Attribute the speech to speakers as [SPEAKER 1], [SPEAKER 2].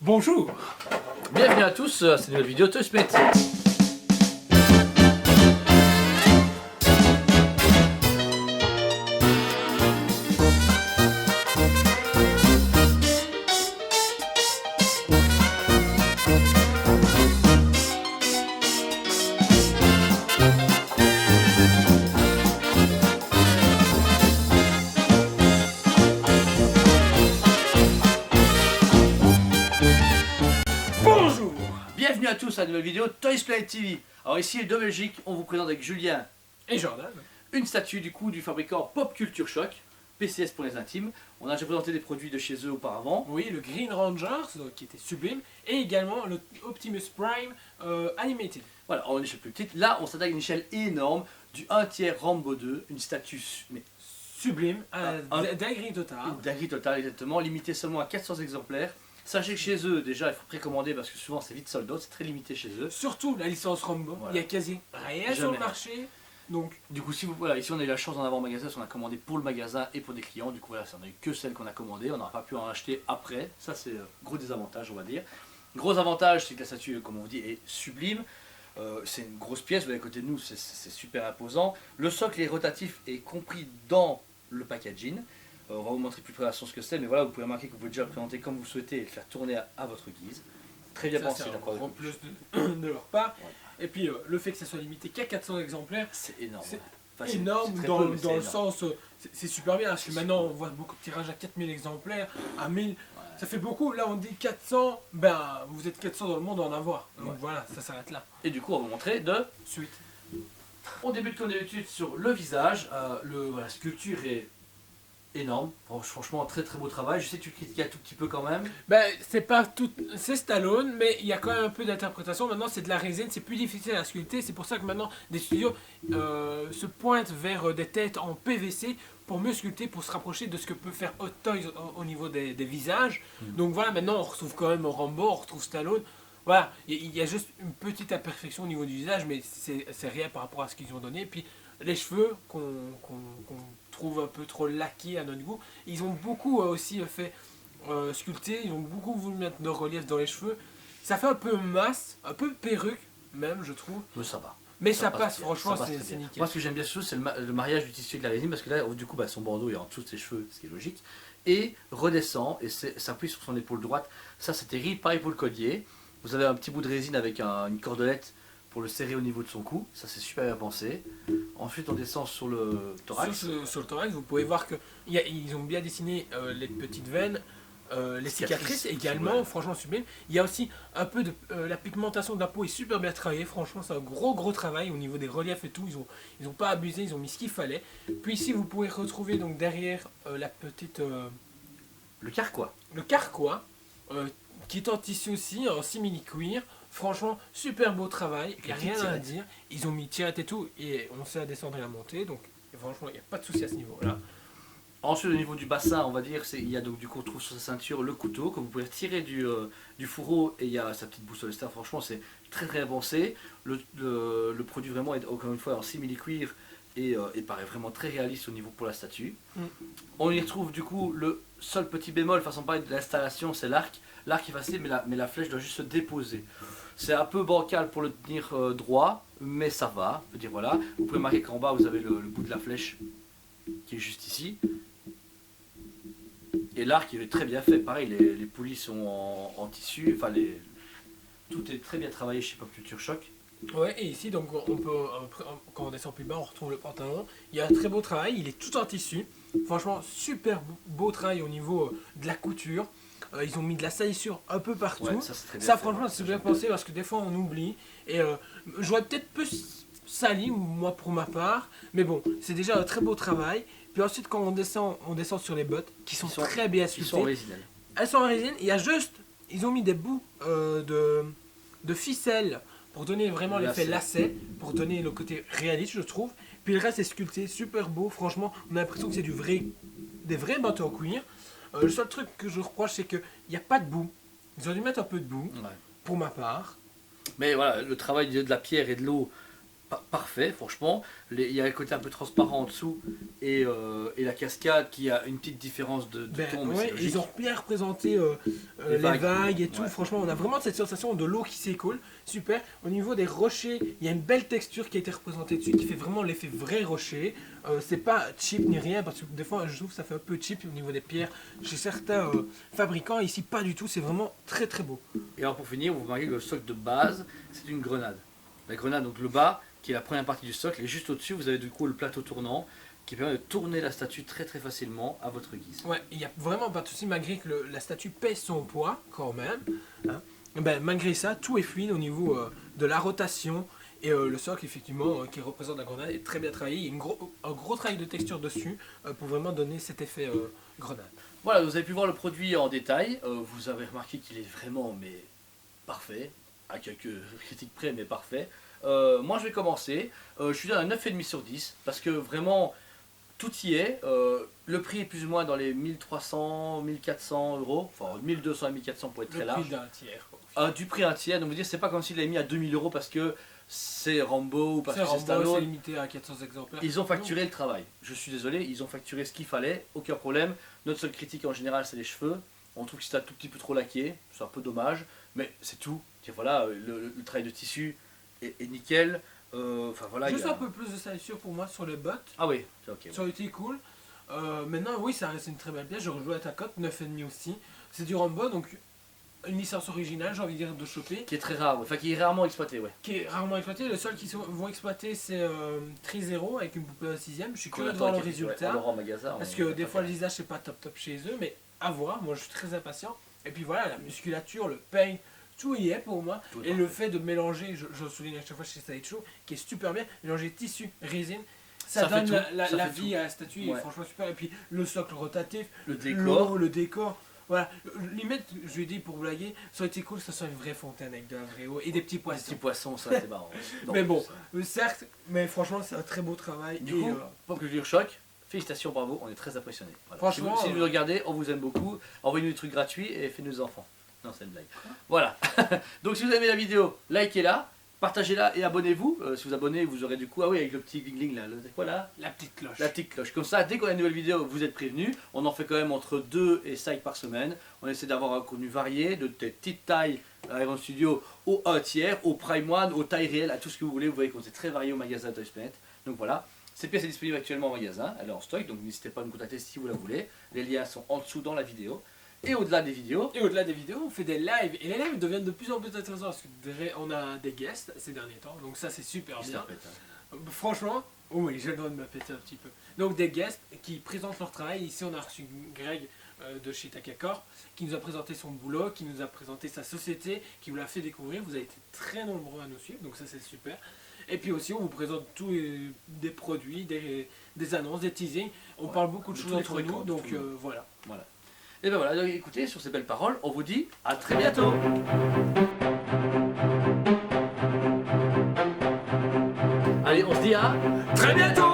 [SPEAKER 1] Bonjour.
[SPEAKER 2] Bienvenue à tous à cette nouvelle vidéo Toy Split.
[SPEAKER 1] Bonjour.
[SPEAKER 2] Bienvenue à tous à une nouvelle vidéo Toy Split TV. Alors ici de Belgique, on vous présente avec Julien
[SPEAKER 1] Et Jordan.
[SPEAKER 2] une statue du coup du fabricant Pop Culture Shock, PCS pour les intimes. On a déjà présenté des produits de chez eux auparavant.
[SPEAKER 1] Oui, le Green Rangers, qui était sublime. Et également le Optimus Prime Animated.
[SPEAKER 2] Voilà, en échelle plus petite. Là, on s'attaque à une échelle énorme du 1/3 Rambo 2, une statue mais
[SPEAKER 1] Sublime,
[SPEAKER 2] Un-
[SPEAKER 1] dinguerie totale.
[SPEAKER 2] une dinguerie totale exactement, limitée seulement à 400 exemplaires. Sachez que chez eux, déjà, il faut précommander parce que souvent c'est vite sold out, c'est très limité chez eux.
[SPEAKER 1] Surtout la licence Rambo.
[SPEAKER 2] Voilà.
[SPEAKER 1] Il y a quasi rien sur le
[SPEAKER 2] Jamais.
[SPEAKER 1] marché. Donc,
[SPEAKER 2] Du coup, si vous, voilà, ici on a eu la chance d'en avoir au magasin, parce qu'on a commandé pour le magasin et pour des clients. Du coup, voilà, on n'a eu que celles qu'on a commandées, on n'aura pas pu en acheter après. Ça, c'est gros désavantage, on va dire. Gros avantage, c'est que la statue, comme on vous dit, est sublime. C'est une grosse pièce, vous voyez à côté de nous, c'est super imposant. Le socle est rotatif et compris dans le packaging. On va vous montrer plus précisément ce que c'est, mais voilà, vous pouvez remarquer que vous pouvez déjà le présenter comme vous souhaitez et le faire tourner à votre guise. Très bien
[SPEAKER 1] ça,
[SPEAKER 2] pensé,
[SPEAKER 1] c'est un
[SPEAKER 2] la croix de
[SPEAKER 1] grand
[SPEAKER 2] couche.
[SPEAKER 1] plus de leur part.
[SPEAKER 2] Ouais.
[SPEAKER 1] Et puis, le fait que ça soit limité qu'à 400 exemplaires,
[SPEAKER 2] C'est énorme.
[SPEAKER 1] c'est
[SPEAKER 2] ouais. Enfin,
[SPEAKER 1] énorme
[SPEAKER 2] c'est très
[SPEAKER 1] dans,
[SPEAKER 2] peu, mais
[SPEAKER 1] dans
[SPEAKER 2] c'est
[SPEAKER 1] le
[SPEAKER 2] énorme.
[SPEAKER 1] sens, c'est super bien, parce que maintenant on voit beaucoup de tirages à 4000 exemplaires, à 1000, ça fait beaucoup. Là on dit 400, ben vous êtes 400 dans le monde à en avoir. Donc
[SPEAKER 2] Ouais.
[SPEAKER 1] voilà, ça s'arrête là.
[SPEAKER 2] Et du coup, on va vous montrer de
[SPEAKER 1] Suite.
[SPEAKER 2] On débute comme d'habitude sur le visage. La sculpture est énorme. Franchement, très très beau travail. Je sais que tu critiques un tout petit peu quand même.
[SPEAKER 1] Ben c'est pas tout, c'est Stallone, mais il y a quand même un peu d'interprétation. Maintenant c'est de la résine, c'est plus difficile à sculpter. C'est pour ça que maintenant des studios se pointent vers des têtes en PVC pour mieux sculpter, pour se rapprocher de ce que peut faire Hot Toys au niveau des visages. Donc voilà, maintenant on retrouve quand même Rambo, on retrouve Stallone. Voilà, il y a juste une petite imperfection au niveau du visage, mais c'est rien par rapport à ce qu'ils ont donné. Puis les cheveux qu'on trouve un peu trop laqués à notre goût, ils ont beaucoup aussi fait sculpter, ils ont beaucoup voulu mettre de relief dans les cheveux. Ça fait un peu masse, un peu perruque même, je trouve.
[SPEAKER 2] Mais ça va.
[SPEAKER 1] Mais ça
[SPEAKER 2] passe
[SPEAKER 1] passe,
[SPEAKER 2] bien,
[SPEAKER 1] franchement,
[SPEAKER 2] ça passe
[SPEAKER 1] c'est
[SPEAKER 2] très bien.
[SPEAKER 1] nickel.
[SPEAKER 2] Moi, ce que j'aime bien surtout, c'est le mariage du tissu avec la résine. Parce que là, du coup, son bandeau est en dessous de ses cheveux, ce qui est logique. Et redescend et s'appuie sur son épaule droite. Ça, c'est terrible. Pareil pour le collier. Vous avez un petit bout de résine avec une cordelette pour le serrer au niveau de son cou. Ça, c'est super bien pensé. Ensuite, on descend sur le thorax.
[SPEAKER 1] Sur le thorax, vous pouvez voir qu'ils ont bien dessiné les petites veines, les cicatrices également,
[SPEAKER 2] ouais.
[SPEAKER 1] franchement sublime. Il y a aussi un peu de la pigmentation de la peau est super bien travaillée, franchement c'est un gros travail au niveau des reliefs et tout, ils ont pas abusé, ils ont mis ce qu'il fallait. Puis ici vous pouvez retrouver donc derrière la petite
[SPEAKER 2] Le carquois.
[SPEAKER 1] le carquois qui est en tissu aussi, en simili cuir. Franchement, super beau travail, il n'y a
[SPEAKER 2] Avec
[SPEAKER 1] rien
[SPEAKER 2] une
[SPEAKER 1] à
[SPEAKER 2] tirette.
[SPEAKER 1] dire. Ils ont mis tirette et tout, et on sait à descendre et à monter, donc franchement, il n'y a pas de souci à ce niveau-là.
[SPEAKER 2] Ensuite, au niveau du bassin, on va dire, il y a donc du coup, on trouve sur sa ceinture le couteau que vous pouvez retirer du fourreau et il y a sa petite boussole externe. Franchement, c'est très très avancé. Le produit vraiment est encore une fois en simili-cuir et paraît vraiment très réaliste au niveau pour la statue.
[SPEAKER 1] Mm.
[SPEAKER 2] On y retrouve du coup le seul petit bémol, façon parler de l'installation, c'est l'arc. L'arc est facile, mais la flèche doit juste se déposer. C'est un peu bancal pour le tenir droit, mais ça va. Je veux dire, voilà. Vous pouvez remarquer qu'en bas, vous avez le bout de la flèche qui est juste ici. Et l'arc il est très bien fait, pareil, les poulies sont en tissu, enfin tout est très bien travaillé chez Pop Culture Shock.
[SPEAKER 1] Ouais, et ici, donc, on peut, quand on descend plus bas, on retrouve le pantalon. Il y a un très beau travail, il est tout en tissu. Franchement, super beau travail au niveau de la couture. Ils ont mis de la salissure un peu partout.
[SPEAKER 2] Ouais, ça c'est très bien
[SPEAKER 1] Ça,
[SPEAKER 2] fait,
[SPEAKER 1] franchement,
[SPEAKER 2] ouais,
[SPEAKER 1] c'est
[SPEAKER 2] ça,
[SPEAKER 1] bien
[SPEAKER 2] j'aime
[SPEAKER 1] pensé parce que des fois, on oublie. Et j'aurais peut-être plus sali, moi, pour ma part. Mais bon, c'est déjà un très beau travail. Puis ensuite, quand on descend sur les bottes, qui sont très bien
[SPEAKER 2] Ils sont
[SPEAKER 1] sculptées.
[SPEAKER 2] originels.
[SPEAKER 1] Elles sont en résine, il y a juste, ils ont mis des bouts de ficelle pour donner vraiment l'effet lacet, pour donner le côté réaliste, je trouve. Puis le reste est sculpté, super beau, franchement, on a l'impression que c'est des vrais manteaux en cuir. Le seul truc que je reproche, c'est qu'il n'y a pas de boue. Ils ont dû mettre un peu de boue,
[SPEAKER 2] Ouais.
[SPEAKER 1] pour ma part.
[SPEAKER 2] Mais voilà, le travail de la pierre et de l'eau parfait, franchement. Il y a un côté un peu transparent en dessous et la cascade qui a une petite différence de ton, mais c'est logique.
[SPEAKER 1] ils ont bien représenté les vagues et tout.
[SPEAKER 2] Ouais.
[SPEAKER 1] Franchement, on a vraiment cette sensation de l'eau qui s'écoule. Super. Au niveau des rochers, il y a une belle texture qui a été représentée dessus qui fait vraiment l'effet vrai rocher. C'est pas cheap ni rien parce que des fois je trouve que ça fait un peu cheap au niveau des pierres chez certains fabricants. Ici, pas du tout. C'est vraiment très très beau.
[SPEAKER 2] Et alors pour finir, vous remarquez que le socle de base, c'est une grenade. La grenade, donc le bas, qui est la première partie du socle, et juste au-dessus, vous avez du coup le plateau tournant qui permet de tourner la statue très très facilement à votre guise.
[SPEAKER 1] Ouais, il n'y a vraiment pas de souci malgré que la statue pèse son poids quand même. Hein. Ben, malgré ça, tout est fluide au niveau de la rotation. Et le socle, effectivement, qui représente la grenade, est très bien travaillé. Il y a un gros travail de texture dessus pour vraiment donner cet effet grenade.
[SPEAKER 2] Voilà, vous avez pu voir le produit en détail. Vous avez remarqué qu'il est vraiment mais parfait, à quelques critiques près, mais parfait. Moi, je vais commencer. Je suis dans un 9,5 sur 10 parce que vraiment tout y est. Le prix est plus ou moins dans les 1300, 1400 euros, enfin 1200 et 1400 pour être très large.
[SPEAKER 1] Le prix d'un tiers. Quoi.
[SPEAKER 2] Du prix un tiers, donc vous dire c'est pas comme s'il l'avait mis à 2000 euros parce que c'est Rambo ou parce
[SPEAKER 1] C'est
[SPEAKER 2] que c'est Stallone.
[SPEAKER 1] c'est limité à 400 exemplaires.
[SPEAKER 2] Ils ont facturé le travail. Je suis désolé, ils ont facturé ce qu'il fallait, aucun problème. Notre seule critique en général, c'est les cheveux. On trouve que c'est un tout petit peu trop laqué, c'est un peu dommage, mais c'est tout. Et voilà, le travail de tissu est nickel. Enfin voilà.
[SPEAKER 1] Juste un peu plus de salissure pour moi sur les bottes.
[SPEAKER 2] Ah oui, c'est ok.
[SPEAKER 1] Ça aurait été cool. Maintenant, oui, ça reste une très belle pièce. Je rejoue à ta cote, 9,5 aussi. C'est du Rambo, donc une licence originale, j'ai envie de dire, de choper.
[SPEAKER 2] Qui est très rare, enfin qui est rarement exploité, ouais.
[SPEAKER 1] Qui est rarement exploité. Le seul qu'ils vont exploiter, c'est Tri-Zero avec une poupée à 6ème. Je suis
[SPEAKER 2] Qu'on
[SPEAKER 1] curieux de
[SPEAKER 2] attend
[SPEAKER 1] voir le
[SPEAKER 2] qu'il-
[SPEAKER 1] résultat.
[SPEAKER 2] on l'aura en magasin.
[SPEAKER 1] Parce
[SPEAKER 2] on-
[SPEAKER 1] que
[SPEAKER 2] on
[SPEAKER 1] des
[SPEAKER 2] va
[SPEAKER 1] fois,
[SPEAKER 2] pas
[SPEAKER 1] le visage, c'est pas top chez eux. Mais à voir, moi, je suis très impatient. Et puis voilà, la musculature, le pain, tout y est pour moi.
[SPEAKER 2] Tout est
[SPEAKER 1] Et
[SPEAKER 2] parfait.
[SPEAKER 1] le fait de mélanger, je le souligne à chaque fois chez Sideshow, qui est super bien, mélanger tissu, résine. Ça
[SPEAKER 2] Ça fait
[SPEAKER 1] donne
[SPEAKER 2] tout,
[SPEAKER 1] la
[SPEAKER 2] ça fait
[SPEAKER 1] vie à la statue,
[SPEAKER 2] Ouais.
[SPEAKER 1] et franchement super. Et puis le socle rotatif,
[SPEAKER 2] Le décor.
[SPEAKER 1] l'eau, le décor. Voilà, limite, je lui ai dit pour blaguer, ça aurait été cool que ça soit une vraie fontaine avec de la vraie eau et des petits
[SPEAKER 2] Les
[SPEAKER 1] poissons.
[SPEAKER 2] petits poissons, ça c'est marrant. Non,
[SPEAKER 1] Mais bon,
[SPEAKER 2] c'est-
[SPEAKER 1] certes, mais franchement, c'est un très beau travail.
[SPEAKER 2] Du
[SPEAKER 1] et,
[SPEAKER 2] coup, pour conclure choc, félicitations, bravo, on est très impressionnés. Voilà.
[SPEAKER 1] Franchement,
[SPEAKER 2] si vous nous regardez, on vous aime beaucoup. Envoyez-nous des trucs gratuits et faites-nous des enfants. Non, c'est une blague. Voilà. Donc si vous avez aimé la vidéo, likez-la, partagez-la et abonnez-vous. Si vous abonnez, vous aurez du coup, ah oui, avec le petit gling là, c'est quoi là?
[SPEAKER 1] la petite cloche.
[SPEAKER 2] La petite cloche. Comme ça, dès qu'on a une nouvelle vidéo, vous êtes prévenus. On en fait quand même entre 2 et 5 par semaine. On essaie d'avoir un contenu varié, de petite taille à Iron Studio au 1 tiers, au Prime One, aux tailles réelles, à tout ce que vous voulez. Vous voyez qu'on est très varié au magasin Toys Planet. Donc voilà. Cette pièce est disponible actuellement en magasin. Elle est en stock, donc n'hésitez pas à nous contacter si vous la voulez. Les liens sont en dessous dans la vidéo. Et au-delà des vidéos,
[SPEAKER 1] Et au-delà des vidéos, on fait des lives. Et les lives deviennent de plus en plus intéressants parce qu'on a des guests ces derniers temps. Donc ça, c'est super
[SPEAKER 2] qui se
[SPEAKER 1] bien.
[SPEAKER 2] répète, hein.
[SPEAKER 1] Franchement, oui, j'ai le droit de me péter un petit peu. Donc des guests qui présentent leur travail. Ici, on a reçu Greg de chez Takakor qui nous a présenté son boulot, qui nous a présenté sa société, qui vous l'a fait découvrir. Vous avez été très nombreux à nous suivre, donc ça c'est super. Et puis aussi, on vous présente tous des produits, des annonces, des teasings. On
[SPEAKER 2] Ouais.
[SPEAKER 1] parle beaucoup de
[SPEAKER 2] De
[SPEAKER 1] choses
[SPEAKER 2] tous les
[SPEAKER 1] entre nous,
[SPEAKER 2] fabricants, de
[SPEAKER 1] donc
[SPEAKER 2] tout le monde.
[SPEAKER 1] voilà.
[SPEAKER 2] Voilà. Et ben voilà, donc écoutez, sur ces belles paroles, on vous dit à très bientôt. Allez, on se dit à
[SPEAKER 1] Très bientôt!